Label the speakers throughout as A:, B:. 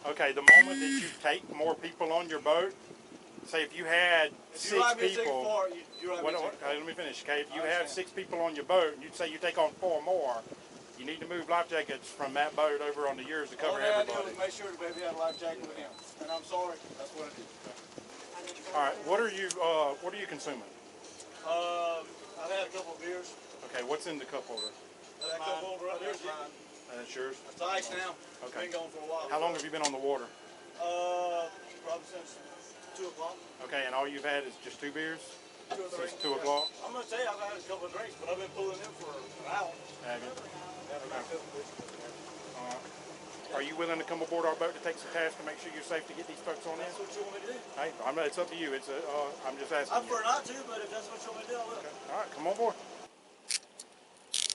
A: Okay, the moment that you take more people on your boat, say if you had six people, let me finish, okay? If you have 6 people on your boat, and you say you take on 4 more, you need to move life jackets from that boat over onto yours to cover everybody.
B: All I had to do was make sure the baby had a life jacket with him. And I'm sorry, that's what it is.
A: All right, what are you consuming?
B: I've had a couple of beers.
A: Okay, what's in the cup holder?
B: That cup holder right there is mine.
A: And it's yours?
B: It's ice now.
A: Okay.
B: Been going for a while.
A: How long have you been on the water?
B: Probably since 2 o'clock.
A: Okay, and all you've had is just 2 beers?
B: 2 or 3.
A: Since 2 o'clock?
B: I'm going to tell you, I've had a couple of drinks, but I've been pulling them for an hour.
A: Have you? Are you willing to come aboard our boat to take some tasks to make sure you're safe to get these folks on in?
B: That's what you want me to do.
A: Hey, it's up to you. I'm just asking.
B: I prefer not to, but if that's what you want me to do, I will.
A: Okay. All right, come on board.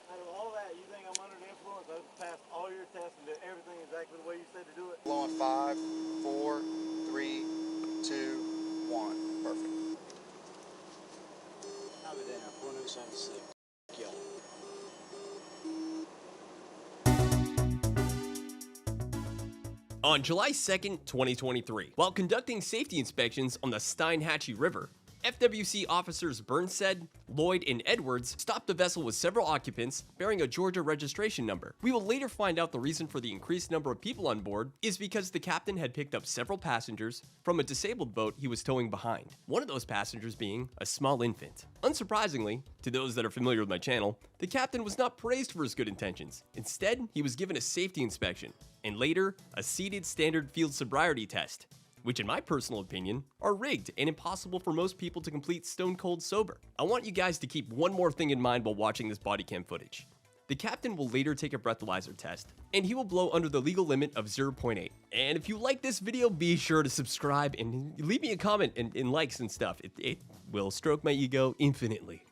B: Out of all that, you think I'm under the influence? I've passed all your tests and did everything exactly the way you said to do it.
C: Blowing 5, 4, 3, 2, 1. Perfect.
D: I'll be down. 4 news on 6. Kill.
E: On July 2nd, 2023, while conducting safety inspections on the Steinhatchee River, FWC officers Burnside, Lloyd, and Edwards stopped the vessel with several occupants bearing a Georgia registration number. We will later find out the reason for the increased number of people on board is because the captain had picked up several passengers from a disabled boat he was towing behind, one of those passengers being a small infant. Unsurprisingly, to those that are familiar with my channel, the captain was not praised for his good intentions. Instead, he was given a safety inspection, and later, a seated Standard Field Sobriety Test, which in my personal opinion, are rigged and impossible for most people to complete stone cold sober. I want you guys to keep one more thing in mind while watching this body cam footage. The captain will later take a breathalyzer test, and he will blow under the legal limit of 0.8. And if you like this video, be sure to subscribe and leave me a comment and likes and stuff. It will stroke my ego infinitely.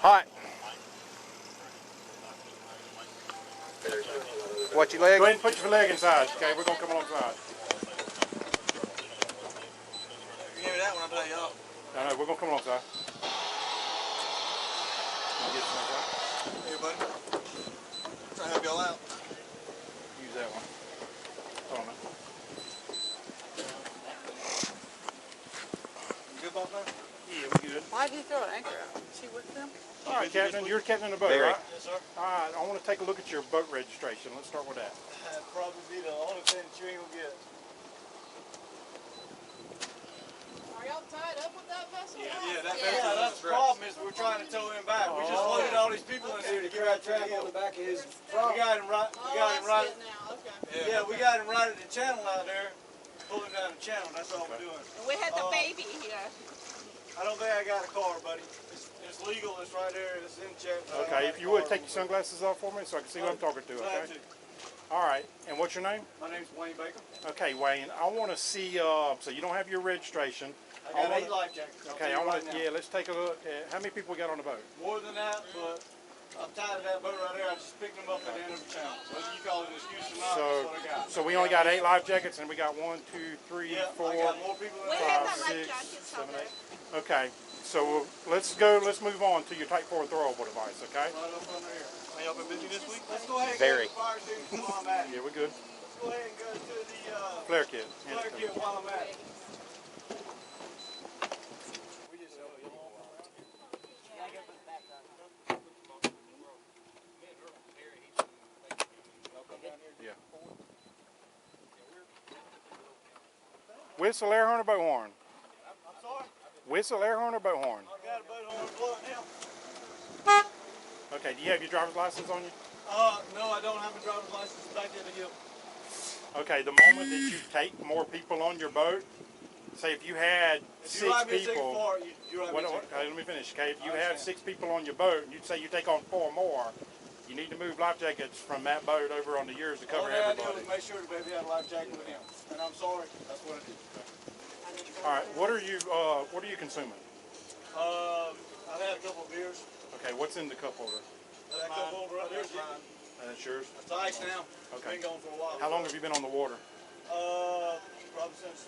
C: Hi. What your leg?
A: Go ahead and put your leg inside, okay? We're going to come alongside.
B: You give me that one, I'll tell you off.
A: No, we're going to come alongside.
B: Here, buddy. Try to help y'all out.
A: Use that one. Hold on, man.
B: You good, boss man?
A: Yeah, we good.
F: Why did he throw an anchor out? Is he with them?
A: All right, Captain, you're captain of the boat,
C: Very.
A: right?
B: Yes, sir.
A: All right, I want to take a look at your boat registration. Let's start with that.
B: That'd probably be the only thing that you ain't gonna get.
F: Are y'all tied up with that vessel?
B: Yeah, that's the problem is we're trying to tow him back. We just loaded all these people in here to get our track on the back of his truck. We got him right. Yeah, we got him right at the channel out there, pulling down the channel. That's all we're doing.
F: And we had the baby here.
B: I don't think I got a car, buddy. It's legal. It's right there. It's in check.
A: Okay, if you would, take your sunglasses off for me so I can see who I'm talking to, okay? All right, and what's your name?
B: My name's Wayne Baker.
A: Okay, Wayne, I want to see, so you don't have your registration.
B: I got 8 life jackets.
A: Okay, I want to, yeah, let's take a look at, how many people we got on the boat?
B: More than that, but I'm tired of that boat right there. I just picked them up at the end of the channel. Whether you call it an excuse or not, that's what I got.
A: So we only got 8 life jackets, and we got 1, 2, 3,
B: Yeah,
A: 4,
B: I got more people than
F: We have
B: that.
F: that
A: 5,
F: life
A: 6,
F: jackets out
A: 7,
F: there.
A: 8. Okay, so let's move on to your type 4 throwable device, okay?
B: Right up under here. Y'all been busy this week? Let's go ahead and
C: Very.
B: go to the fire station while I'm at it.
A: Yeah, we're good.
B: Let's go ahead and go to the
A: Flare kit.
B: flare kit while I'm at it.
A: Yeah. Whistle, air horn, or boat horn?
B: I'm sorry?
A: Whistle, air horn, or boat horn?
B: I got a boat horn blowing now.
A: Okay, do you have your driver's license on you?
B: No, I don't have a driver's license back at the hill.
A: Okay, the moment that you take more people on your boat, say if you had
B: If
A: 6
B: you ride me a
A: people,
B: far, you ride me a
A: okay, let me finish. Okay, if you have 6 people on your boat, and you say you take on 4 more, you need to move life jackets from that boat over onto yours to cover
B: All I had to do
A: everybody.
B: was make sure the baby had a life jacket with him. And I'm sorry, that's what it is.
A: All right, what are you consuming?
B: I've had a couple of beers.
A: Okay, what's in the cup holder?
B: That cup holder right there is mine.
A: And it's yours.
B: It's ice now.
A: Okay.
B: Been going for a while.
A: How long have you been on the water?
B: Probably since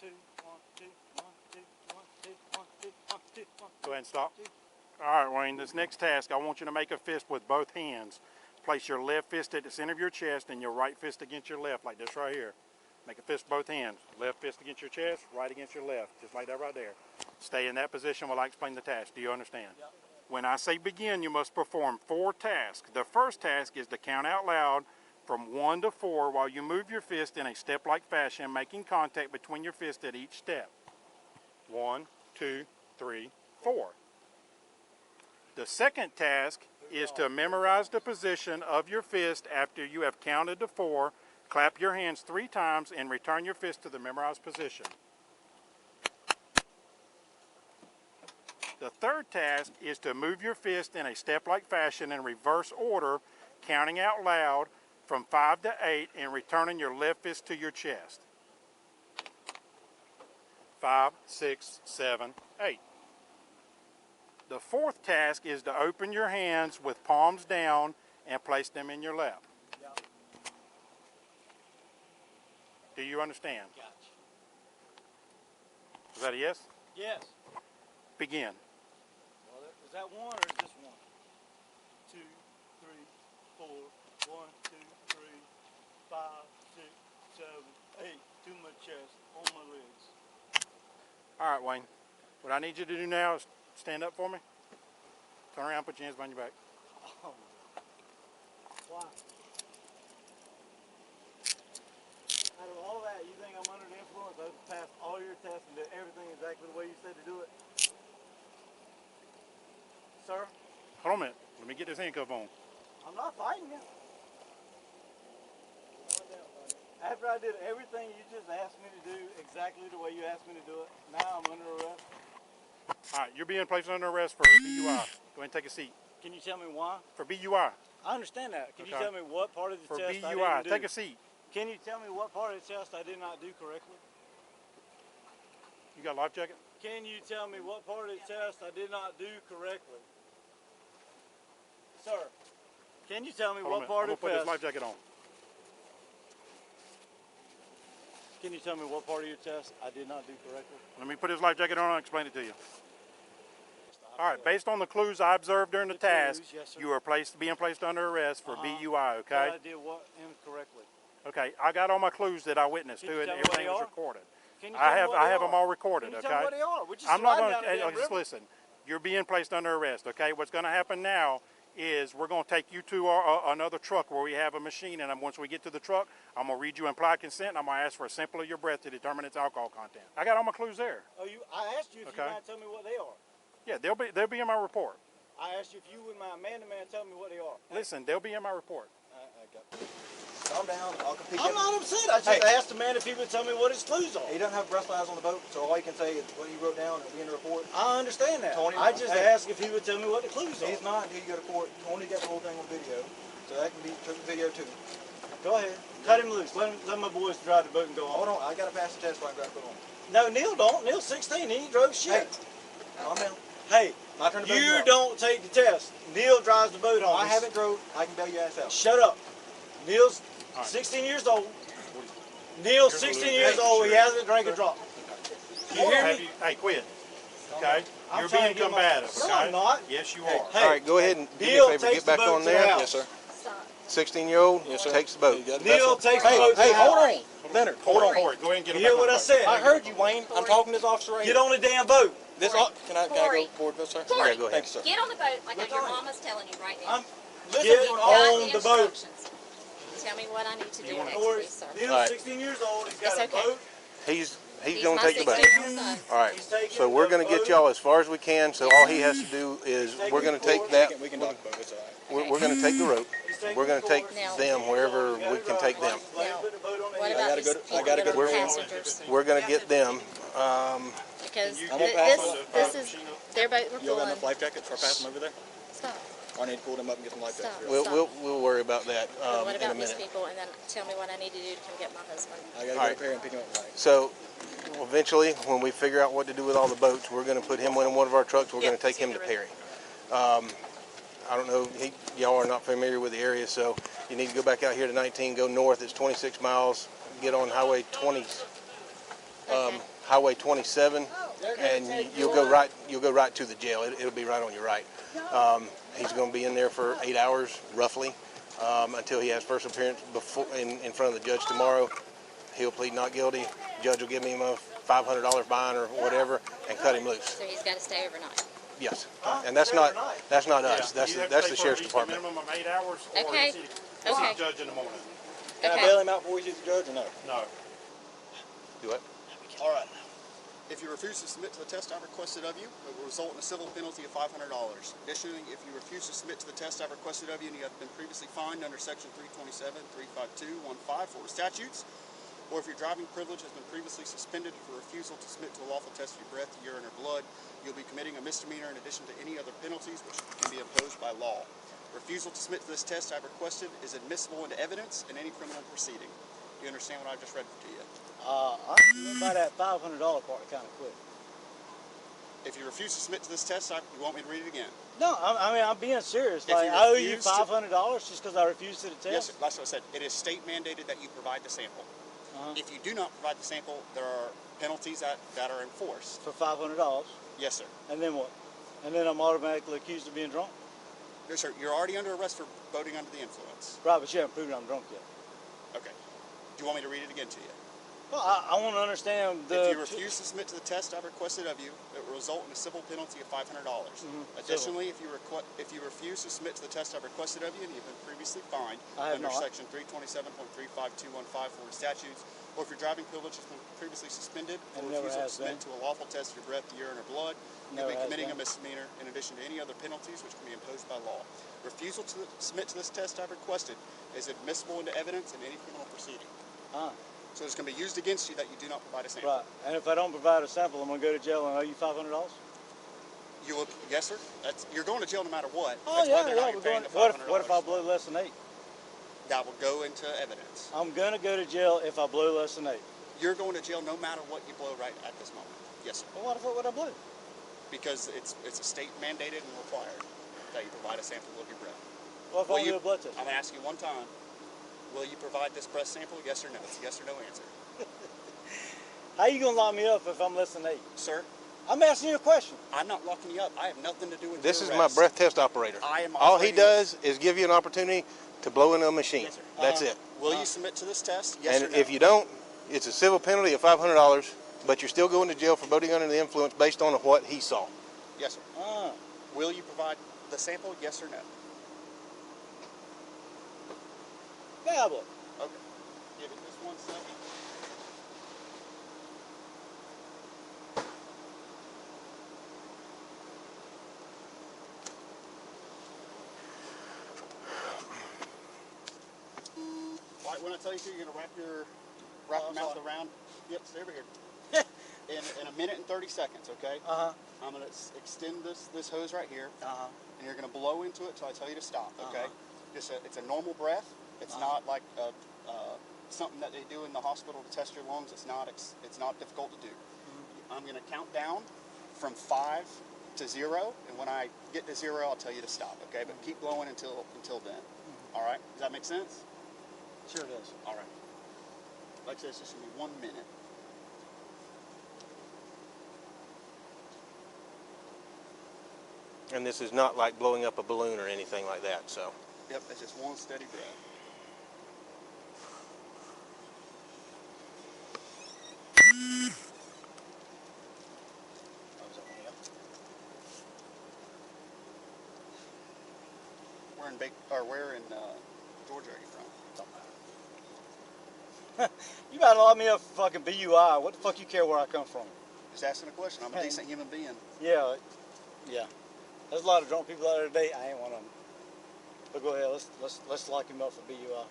B: 2, 1, 2, 1, 2, 1, 2, 1, 2, 1, 2, 1, 2.
A: Go ahead and stop. All right, Wayne, this next task, I want you to make a fist with both hands. Place your left fist at the center of your chest and your right fist against your left, like this right here. Make a fist with both hands. Left fist against your chest, right against your left, just like that right there. Stay in that position while I explain the task. Do you understand? Yep. When I say begin, you must perform 4 tasks. The first task is to count out loud from 1 to 4 while you move your fist in a step-like fashion, making contact between your fists at each step. 1, 2, 3, 4. The second task is to memorize the position of your fist after you have counted to 4. Clap your hands 3 times and return your fist to the memorized position. The third task is to move your fist in a step-like fashion in reverse order, counting out loud from 5 to 8 and returning your left fist to your chest. 5, 6, 7, 8. The fourth task is to open your hands with palms down and place them in your lap.
B: Yep.
A: Do you understand?
B: Gotcha.
A: Is that a yes?
B: Yes.
A: Begin.
B: Well, is that one or is this one? 2, 3, 4, 1, 2, 3, 5, 6, 7, 8. To my chest, on my legs.
A: All right, Wayne. What I need you to do now is stand up for me. Turn around, put your hands behind your back.
B: Oh. Why? Out of all that, you think I'm under the influence? I've passed all your tests and did everything exactly the way you said to do it? Sir?
A: Hold on a minute. Let me get this handcuff on.
B: I'm not fighting you. After I did everything you just asked me to do exactly the way you asked me to do it, now I'm under arrest.
A: All right, you're being placed under arrest for BUI. Go ahead and take a seat.
B: Can you tell me why?
A: For BUI.
B: I understand that. Can
A: Okay.
B: you tell me what part of the
A: For
B: test I
A: BUI.
B: didn't do?
A: Take a seat.
B: Can you tell me what part of the test I did not do correctly?
A: You got a life jacket?
B: Can you tell me what part of the test I did not do correctly? Sir, can you tell me
A: Hold on a
B: what
A: minute.
B: part
A: I'm
B: of the
A: gonna put
B: test?
A: this life jacket on.
B: Can you tell me what part of your test I did not do correctly?
A: Let me put his life jacket on and I'll explain it to you. All right, based on the clues I observed during the task,
B: clues, yes, sir.
A: you are being placed under arrest for BUI, okay?
B: But I did what incorrectly?
A: Okay, I got all my clues that I witnessed
B: Can
A: to
B: you
A: it,
B: tell
A: and
B: me what
A: everything
B: they
A: was
B: are?
A: recorded.
B: Can you tell me what
A: I
B: they
A: have
B: are?
A: them all recorded,
B: Can you
A: okay?
B: tell me what they are? We're just
A: I'm not
B: sliding
A: going
B: down the
A: to,
B: damn
A: just
B: river.
A: listen, you're being placed under arrest, okay? What's going to happen now is we're going to take you to another truck where we have a machine, and once we get to the truck, I'm going to read you implied consent, and I'm going to ask for a sample of your breath to determine its alcohol content. I got all my clues there.
B: Oh, I asked you if you
A: Okay.
B: might tell me what they are.
A: Yeah, they'll be in my report.
B: I asked you if you would my man-to-man tell me what they are.
A: Listen, they'll be in my report.
B: I got
C: Calm down. I'll compete.
B: I'm not upset. I just asked the man if he would tell me what his clues are.
C: He doesn't have breastplines on the boat, so all you can say is what you wrote down and be in the report.
B: I understand that.
C: Tony,
B: I just asked if he would tell me what the clues are.
C: He's not until you go to court. Tony got the whole thing on video, so that can be took the video too.
B: Go ahead. Cut him loose. Let my boys drive the boat and go on.
C: Hold on, I got to pass the test before I got to put on.
B: No, Neil don't. Neil's 16. He ain't drove shit.
C: Calm down.
B: Hey,
C: My turn to bail
B: you
C: out.
B: don't take the test. Neil drives the boat home.
C: I haven't drove. I can bail your ass out.
B: Shut up. Neil's
A: right.
B: 16 years old. Neil's 16 years old. He hasn't drank a drop. You hear me?
A: Hey, quit. Okay?
B: I'm
A: You're
B: trying
A: being
B: to get
A: combative,
B: No,
A: okay?
B: I'm not.
A: Yes, you are.
B: Hey,
G: All right, go ahead and do me
B: Neil
G: a favor.
B: takes
G: Get back
B: the boat
G: on
B: to the
G: there.
B: house.
G: Yes, sir.
F: Stop.
G: 16-year-old takes the boat.
B: Neil takes the
G: Hey,
B: boat to
G: hey,
B: the
G: hold
B: house.
G: on. Leonard, hold on.
A: Corey, go ahead and get
B: You
A: him
B: hear
A: back
B: what
A: on
B: I
A: the boat.
B: said?
G: I heard you, Wayne. I'm talking to this officer right
B: Get
G: here.
B: on the damn boat.
G: This, can I
F: Corey.
G: go forward, with, sir?
F: Corey,
G: Yeah, go ahead. Thank you, sir.
F: Get on the boat like
B: Look
F: your
B: on it.
F: mama's telling you right now.
B: Get
F: You've
B: on
F: got
B: the boat.
F: instructions. Tell me what I need to do next,
B: Corey,
F: please, sir.
B: Neil's
G: All right.
B: 16 years old. He's got
F: It's
B: a
F: okay.
B: boat.
G: He's
F: He's
G: going
F: my
G: to take the boat.
F: 16-year-old son.
G: All right.
B: He's taking
G: So we're
B: the
G: going to get
B: boat.
G: y'all as far as we can. So all he has to do is we're going to take that.
C: We can talk about it. It's all right.
G: We're going to take the rope.
B: He's taking
G: We're going
B: the
G: to take
B: course.
F: Now-
G: them wherever we can take them.
B: Let him put the boat on the
F: What
B: hill.
F: about
C: gotta
F: these
C: go to- I
F: people
C: gotta
F: that
C: go
F: are
C: to-
F: passengers?
G: We're going to get them.
F: Because
A: You-
C: I'm gonna pass
F: this is their boat we're
C: Y'all got
F: pulling.
C: enough life jackets for passing over there?
F: Stop.
C: Or I need to pull them up and get some life
F: Stop.
C: jackets.
G: We'll worry about that
F: But what
G: in a
F: about these
G: minute.
F: people? And then tell me what I need to do to come get my husband.
C: I gotta
G: All
C: go
G: right.
C: up here and pick him up tonight.
G: So eventually, when we figure out what to do with all the boats, we're going to put him in one of our trucks. We're going to take him to Perry. I don't know, y'all are not familiar with the area, so you need to go back out here to 19, go north. It's 26 miles. Get on Highway 20,
F: Okay.
G: Highway 27, and you'll go right to the jail. It'll be right on your right. He's going to be in there for 8 hours, roughly, until he has first appearance in front of the judge tomorrow. He'll plead not guilty. Judge will give him a $500 fine or whatever and cut him loose.
F: So he's got to stay overnight.
G: Yes, and that's not us.
A: Yeah,
G: That's
A: you have to
G: that's
A: stay
G: the
A: for
G: sheriff's
A: at least
G: department.
A: A minimum of 8 hours, or
F: Okay.
A: see
F: Okay.
A: the judge in the morning.
C: Can I
F: Okay.
C: bail him out before we see the judge or no?
A: No.
G: Do what?
C: All right.
H: If you refuse to submit to the test I've requested of you, it will result in a civil penalty of $500. Additionally, if you refuse to submit to the test I've requested of you and you have been previously fined under Section 327, 352, 15 Florida statutes, or if your driving privilege has been previously suspended for refusal to submit to a lawful test of your breath, urine, or blood, you'll be committing a misdemeanor in addition to any other penalties which can be imposed by law. Refusal to submit to this test I've requested is admissible into evidence in any criminal proceeding. Do you understand what I just read to you?
B: I went by that $500 part kind of quick.
H: If you refuse to submit to this test, you want me to read it again?
B: No, I mean, I'm being serious.
H: If
B: Like,
H: you
B: I owe you
H: refuse to-
B: $500 just because I refused to the test?
H: Yes, sir. That's what I said. It is state mandated that you provide the sample. If you do not provide the sample, there are penalties that are enforced.
B: For $500?
H: Yes, sir.
B: And then what? And then I'm automatically accused of being drunk?
H: Yes, sir. You're already under arrest for boating under the influence.
B: Right, but you haven't proven I'm drunk yet.
H: Okay. Do you want me to read it again to you?
B: Well, I want to understand the...
H: If you refuse to submit to the test I've requested of you, it will result in a civil penalty of $500. Additionally, if you refuse to submit to the test I've requested of you and you've been previously fined under Section 327.35215 Florida statutes, or if your driving privilege has been previously suspended for refusal to submit to a lawful test of your breath, urine, or blood, you'll be committing a misdemeanor in addition to any other penalties which can be imposed by law. Refusal to submit to this test I've requested is admissible into evidence in any criminal proceeding. So it's going to be used against you that you do not provide a sample.
B: Right, and if I don't provide a sample, I'm going to go to jail and owe you $500?
H: You will, yes, sir. You're going to jail no matter what.
B: Oh,
H: That's
B: yeah,
H: whether or not you're paying the $500.
B: what if I blow less than 8?
H: That will go into evidence.
B: I'm going to go to jail if I blow less than 8.
H: You're going to jail no matter what you blow right at this moment. Yes, sir.
B: Well, what would I blow?
H: Because it's a state mandated and required that you provide a sample of your breath.
B: What if I do a blood test?
H: I'm going to ask you one time. Will you provide this breath sample? Yes or no? It's a yes or no answer.
B: How you going to lock me up if I'm less than 8?
H: Sir?
B: I'm asking you a question.
H: I'm not locking you up. I have nothing to do with
G: This
H: your
G: is my
H: arrest.
G: breath test operator. All he does is give you an opportunity to blow into a machine.
H: Yes, sir.
G: That's it.
H: Will you submit to this test? Yes or
G: And
H: no?
G: if you don't, it's a civil penalty of $500, but you're still going to jail for boating under the influence based on what he saw.
H: Yes, sir. Will you provide the sample? Yes or no?
B: Yeah, I will.
H: Okay. Give it just 1 second. Right, when I tell you to, you're going to wrap your mouth around. Yep, stay over here. in a minute and 30 seconds, okay? I'm going to extend this hose right here, and you're going to blow into it until I tell you to stop, okay? It's a normal breath. It's not like something that they do in the hospital to test your lungs. It's not difficult to do. I'm going to count down from 5 to 0, and when I get to 0, I'll tell you to stop, okay? But keep blowing until then. All right? Does that make sense?
B: Sure it does.
H: All right. Like I said, it's just going to be 1 minute.
G: And this is not like blowing up a balloon or anything like that, so.
H: Yep, it's just one steady breath. Where in Georgia are you from?
B: You about to lock me up for fucking BUI. What the fuck you care where I come from?
H: Just asking a question. I'm a decent human being.
B: Yeah. There's a lot of drunk people out there today. I ain't one of them. But go ahead. Let's lock him up for BUI.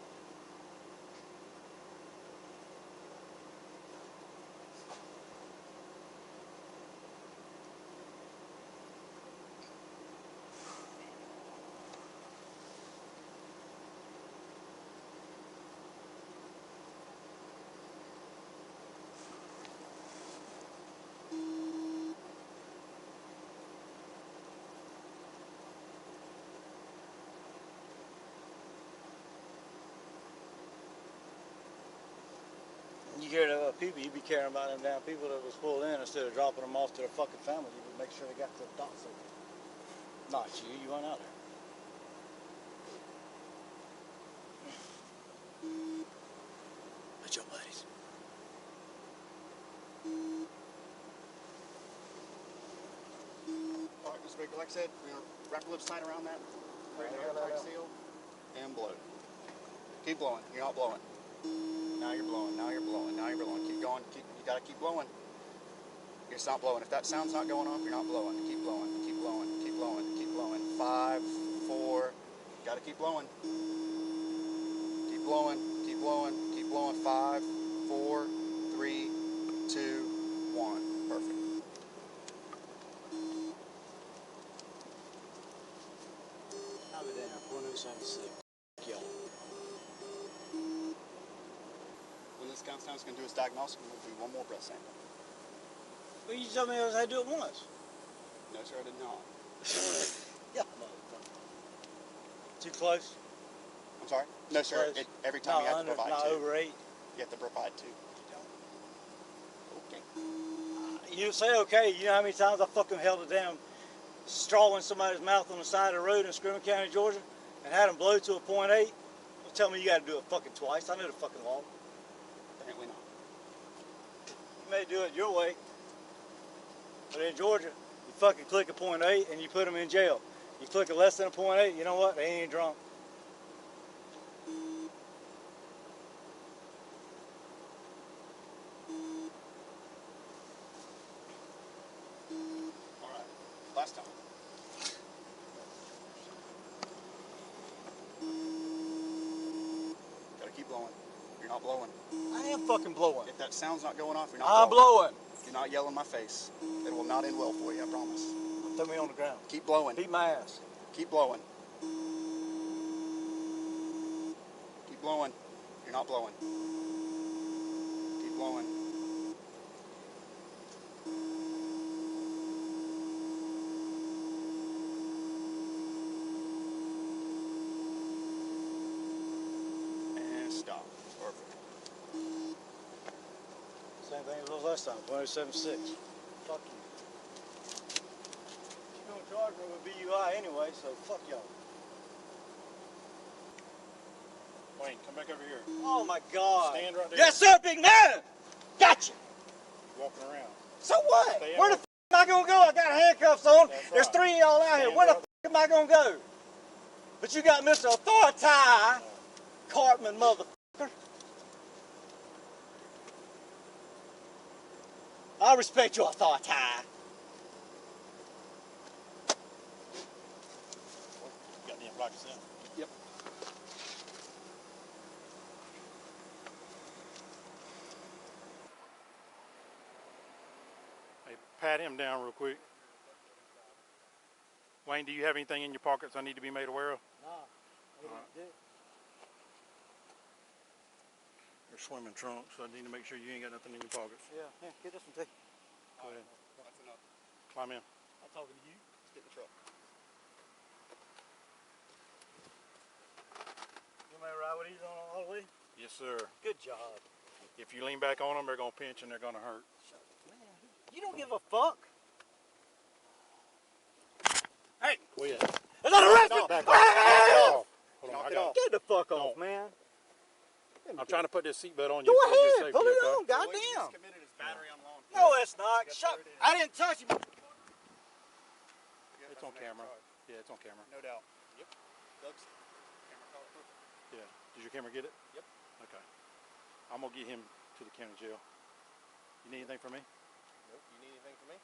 B: You care about people, you be caring about them damn people that was pulled in instead of dropping them off to their fucking family. You would make sure they got to the doctor. Not you, you went out there. That's your buddies.
H: All right, Mr. Baker, like I said, we're going to wrap your lips tight around that. Tight seal. And blow. Keep blowing. You're not blowing. Now you're blowing. Now you're blowing. Now you're blowing. Keep going. You got to keep blowing. You're just not blowing. If that sound's not going off, you're not blowing. Keep blowing. Keep blowing. Keep blowing. Keep blowing. 5, 4. You got to keep blowing. Keep blowing. Keep blowing. Keep blowing. 5, 4. 4, 3, 2, 1. Perfect.
D: I'll be down. 4076. Yellow.
H: When this counts down, it's going to do his diagnostic, and we'll do one more breath sample.
B: Well, you told me I had to do it once.
H: No, sir, I did not.
B: Yeah, motherfucker. Too close?
H: I'm sorry? No, sir. Every time you have to provide
B: not
H: two.
B: over 8.
H: You have to provide two. Okay.
B: You say okay. You know how many times I fucking held a damn straw in somebody's mouth on the side of the road in Scrutiny County, Georgia, and had them blow to a .8? Don't tell me you got to do it fucking twice. I know the fucking law.
H: Apparently not.
B: You may do it your way, but in Georgia, you fucking click a .8 and you put them in jail. You click a less than a .8, you know what? They ain't drunk.
H: All right. Last time. Gotta keep blowing. You're not blowing.
B: I am fucking blowing.
H: If that sound's not going off, you're not
B: I'm blowing.
H: Do not yell in my face. It will not end well for you, I promise.
B: Throw me on the ground.
H: Keep blowing.
B: Beat my ass.
H: Keep blowing. Keep blowing. You're not blowing. Keep blowing. And stop. Perfect.
B: Same thing as was last time, 2076. Fuck you. You're gonna charge me with BUI anyway, so fuck y'all.
A: Wayne, come back over here.
B: Oh my God.
A: Stand right there.
B: Yes, sir, big man. Gotcha.
A: Walking around.
B: So what?
A: Stay
B: Where the
A: up.
B: f am I gonna go? I got handcuffs on.
A: That's
B: There's
A: right.
B: 3 of y'all out here.
A: Stand
B: Where the
A: right
B: f am I gonna go? But you got Mr. Authority, Cartman motherfucker. I respect your authority.
A: Goddamn block us in.
H: Yep.
A: Hey, pat him down real quick. Wayne, do you have anything in your pockets I need to be made aware of?
B: Nah.
A: Your swimming trunks, so I need to make sure you ain't got nothing in your pockets.
B: Yeah, get this one too.
A: Go ahead.
H: That's enough.
A: Climb in.
B: I'm talking to you.
H: Let's get in the truck.
B: You may ride with these on all the way?
A: Yes, sir.
B: Good job.
A: If you lean back on them, they're going to pinch and they're going to hurt.
B: Man, you don't give a fuck. Hey!
A: Quit.
B: Is that a rest?
A: Back off. Back off. Hold on, I got it.
B: Get the fuck off, man.
A: I'm trying to put this seatbelt on you.
B: Go
A: for your
B: ahead,
A: safety,
B: pull it
A: okay?
B: on,
H: What you
B: goddamn.
H: just committed is battery on law enforcement.
B: No, it's not. Shut. I didn't touch you.
A: It's on camera. Yeah, it's on camera.
H: No doubt. Yep. Doug's camera caught it.
A: Yeah. Did your camera get it?
H: Yep.
A: Okay. I'm going to get him to the county jail. You need anything from me?
H: Nope. You need anything from me?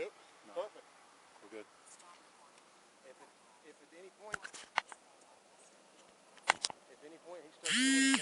H: Nope.
A: No.
H: Perfect.
A: We're good.
G: If at any point he starts doing